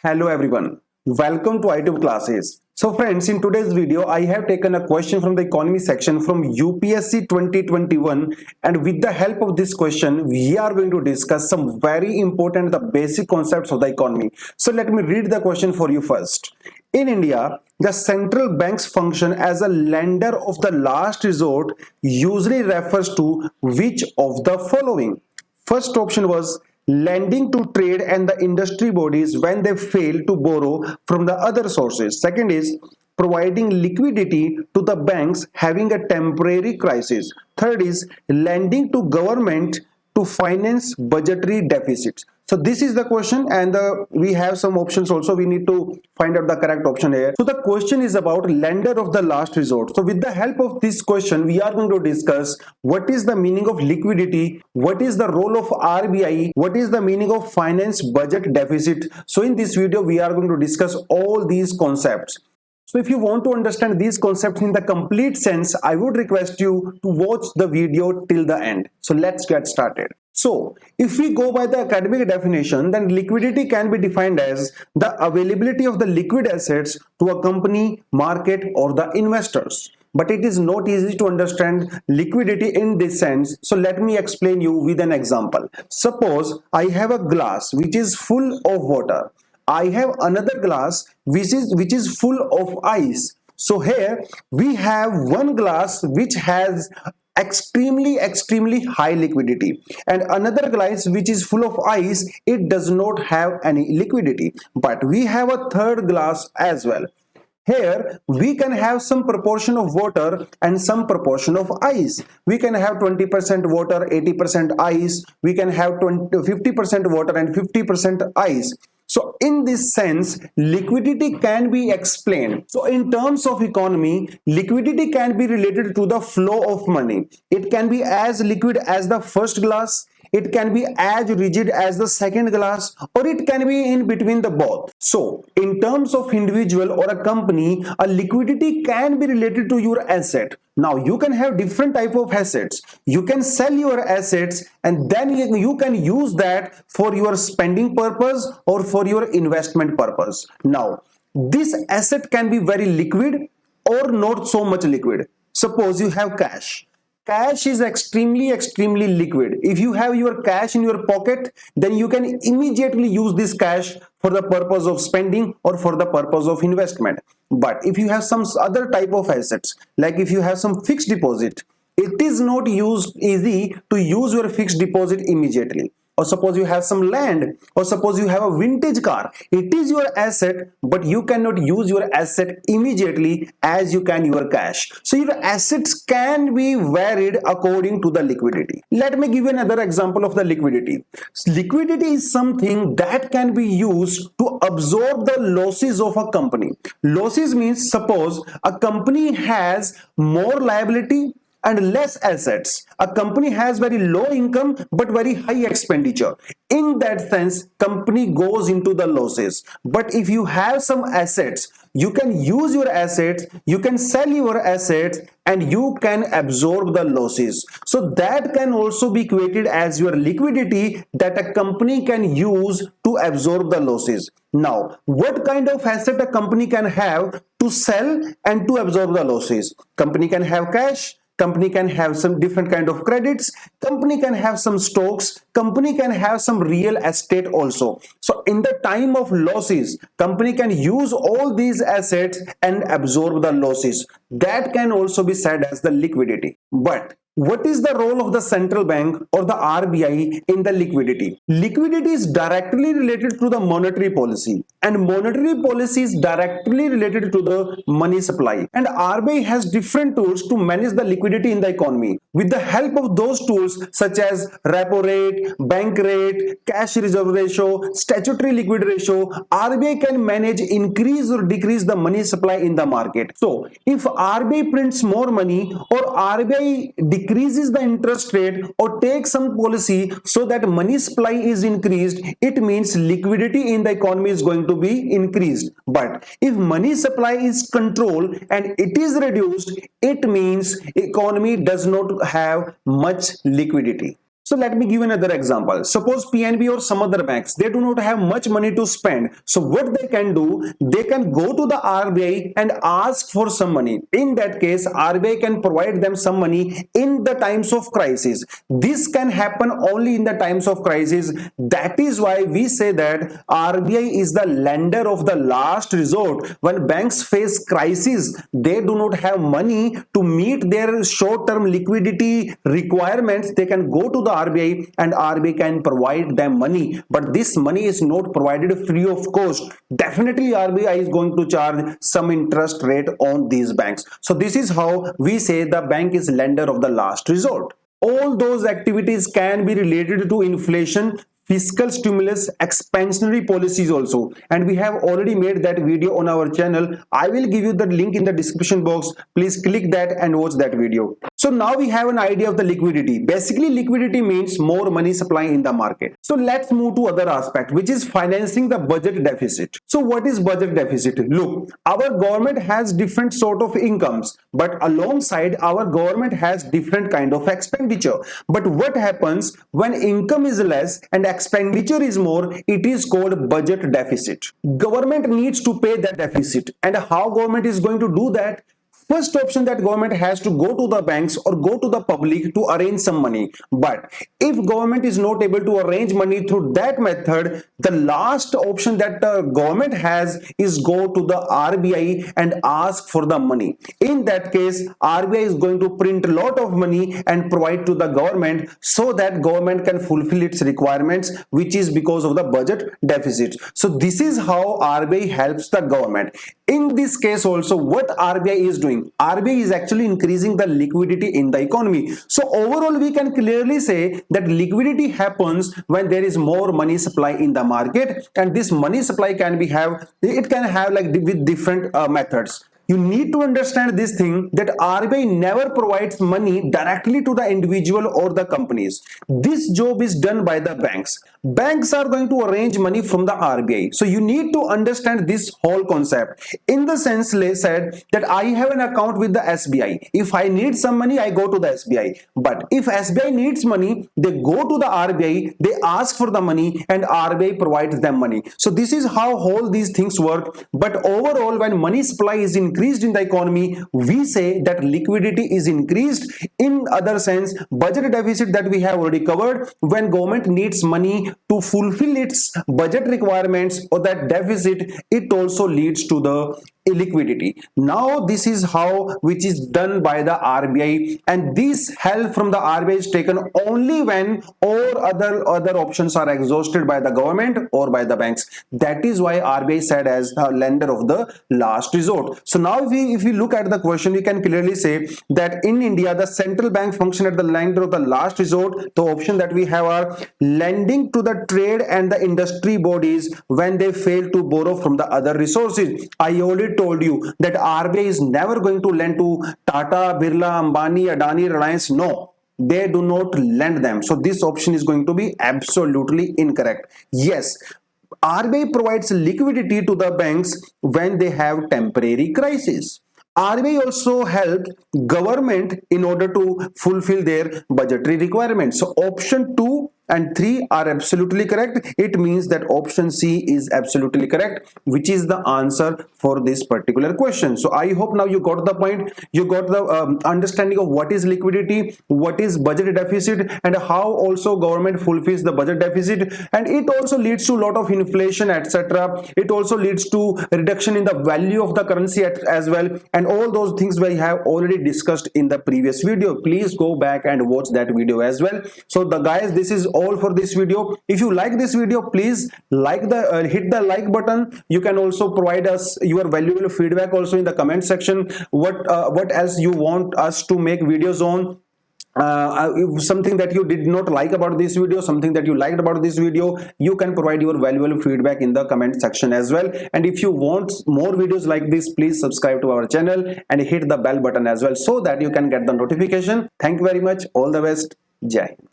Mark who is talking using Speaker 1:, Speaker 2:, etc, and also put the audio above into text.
Speaker 1: Hello everyone, welcome to YouTube classes. So friends, in today's video, I have taken a question from the economy section from UPSC 2021, and with the help of this question, we are going to discuss some very important, the basic concepts of the economy. So let me read the question for you first. In India, the central bank's function as a lender of the last resort usually refers to which of the following? First option was lending to trade and the industry bodies when they fail to borrow from the other sources. Second is providing liquidity to the banks having a temporary crisis. Third is lending to government to finance budgetary deficits. So this is the question, and we have some options also. We need to find out the correct option here. So the question is about lender of the last resort. So with the help of this question, we are going to discuss what is the meaning of liquidity, what is the role of RBI, what is the meaning of finance budget deficit. So in this video, we are going to discuss all these concepts. So if you want to understand these concepts in the complete sense, I would request you to watch the video till the end. So let's get started. So if we go by the academic definition, then liquidity can be defined as the availability of the liquid assets to a company, market, or the investors. But it is not easy to understand liquidity in this sense. So let me explain you with an example. Suppose I have a glass which is full of water. I have another glass which is full of ice. So here we have one glass which has extremely high liquidity, and another glass which is full of ice, it does not have any liquidity. But we have a third glass as well. Here we can have some proportion of water and some proportion of ice. We can have 20% water, 80% ice. We can have 50% water and 50% ice. So in this sense, liquidity can be explained. So in terms of economy, liquidity can be related to the flow of money. It can be as liquid as the first glass. It can be as rigid as the second glass, or it can be in between the both. So in terms of individual or a company, a liquidity can be related to your asset. Now you can have different type of assets. You can sell your assets and then you can use that for your spending purpose or for your investment purpose. Now this asset can be very liquid or not so much liquid. Suppose you have cash. Cash is extremely liquid. If you have your cash in your pocket, then you can immediately use this cash for the purpose of spending or for the purpose of investment. But if you have some other type of assets, like if you have some fixed deposit, it is not easy to use your fixed deposit immediately. Or suppose you have some land, or suppose you have a vintage car. It is your asset, but you cannot use your asset immediately as you can your cash. So your assets can be varied according to the liquidity. Let me give you another example of the liquidity. Liquidity is something that can be used to absorb the losses of a company. Losses means, suppose a company has more liability and less assets. A company has very low income but very high expenditure. In that sense, company goes into the losses. But if you have some assets, you can use your assets, you can sell your assets, and you can absorb the losses. So that can also be created as your liquidity that a company can use to absorb the losses. Now, what kind of asset a company can have to sell and to absorb the losses? Company can have cash. Company can have some different kind of credits. Company can have some stocks. Company can have some real estate also. So in the time of losses, company can use all these assets and absorb the losses. That can also be said as the liquidity. But what is the role of the central bank or the RBI in the liquidity? Liquidity is directly related to the monetary policy, and monetary policy is directly related to the money supply. And RBI has different tools to manage the liquidity in the economy. With the help of those tools such as repo rate, bank rate, cash reserve ratio, statutory liquid ratio, RBI can manage increase or decrease the money supply in the market. So if RBI prints more money or RBI decreases the interest rate or takes some policy so that money supply is increased, it means liquidity in the economy is going to be increased. But if money supply is controlled and it is reduced, it means economy does not have much liquidity. So let me give another example. Suppose PNB or some other banks, they do not have much money to spend. So what they can do, they can go to the RBI and ask for some money. In that case, RBI can provide them some money in the times of crisis. This can happen only in the times of crisis. That is why we say that RBI is the lender of the last resort. When banks face crisis, they do not have money to meet their short-term liquidity requirements. They can go to the RBI and RBI can provide them money, but this money is not provided free of cost. Definitely RBI is going to charge some interest rate on these banks. So this is how we say the bank is lender of the last resort. All those activities can be related to inflation, fiscal stimulus, expansionary policies also, and we have already made that video on our channel. I will give you the link in the description box. Please click that and watch that video. So now we have an idea of the liquidity. Basically, liquidity means more money supply in the market. So let's move to other aspect, which is financing the budget deficit. So what is budget deficit? Look, our government has different sort of incomes, but alongside our government has different kind of expenditure. But what happens when income is less and expenditure is more? It is called budget deficit. Government needs to pay that deficit, and how government is going to do that? First option, that government has to go to the banks or go to the public to arrange some money. But if government is not able to arrange money through that method, the last option that the government has is go to the RBI and ask for the money. In that case, RBI is going to print a lot of money and provide to the government so that government can fulfill its requirements, which is because of the budget deficit. So this is how RBI helps the government. In this case also, what RBI is doing, RBI is actually increasing the liquidity in the economy. So overall, we can clearly say that liquidity happens when there is more money supply in the market, and this money supply can be it can have like with different methods. You need to understand this thing, that RBI never provides money directly to the individual or the companies. This job is done by the banks. Banks are going to arrange money from the RBI. So you need to understand this whole concept. In the sense, said that I have an account with the SBI. If I need some money, I go to the SBI. But if SBI needs money, they go to the RBI, they ask for the money, and RBI provides them money. So this is how all these things work. But overall, when money supply is increased in the economy, we say that liquidity is increased. In other sense, budget deficit that we have already covered, when government needs money to fulfill its budget requirements or that deficit, it also leads to the illiquidity. Now this is how which is done by the RBI, and this help from the RBI is taken only when all other options are exhausted by the government or by the banks. That is why RBI said as the lender of the last resort. So now if we look at the question, we can clearly say that in India, the central bank function at the lender of the last resort. The option that we have are lending to the trade and the industry bodies when they fail to borrow from the other resources. I already told you that RBI is never going to lend to Tata, Birla, Ambani, Adani, Reliance. No, they do not lend them. So this option is going to be absolutely incorrect. Yes, RBI provides liquidity to the banks when they have temporary crisis. RBI also helps government in order to fulfill their budgetary requirements. So option 2 and 3 are absolutely correct. It means that option C is absolutely correct, which is the answer for this particular question. So I hope now you got the point. You got the understanding of what is liquidity, what is budget deficit, and how also government fulfills the budget deficit. And it also leads to a lot of inflation, etc. It also leads to reduction in the value of the currency as well. And all those things we have already discussed in the previous video. Please go back and watch that video as well. So the guys, this is all for this video. If you like this video, please like the hit the like button. You can also provide us your valuable feedback also in the comment section. What else you want us to make videos on? Something that you did not like about this video, something that you liked about this video, you can provide your valuable feedback in the comment section as well. And if you want more videos like this, please subscribe to our channel and hit the bell button as well, so that you can get the notification. Thank you very much. All the best. Jai Hind.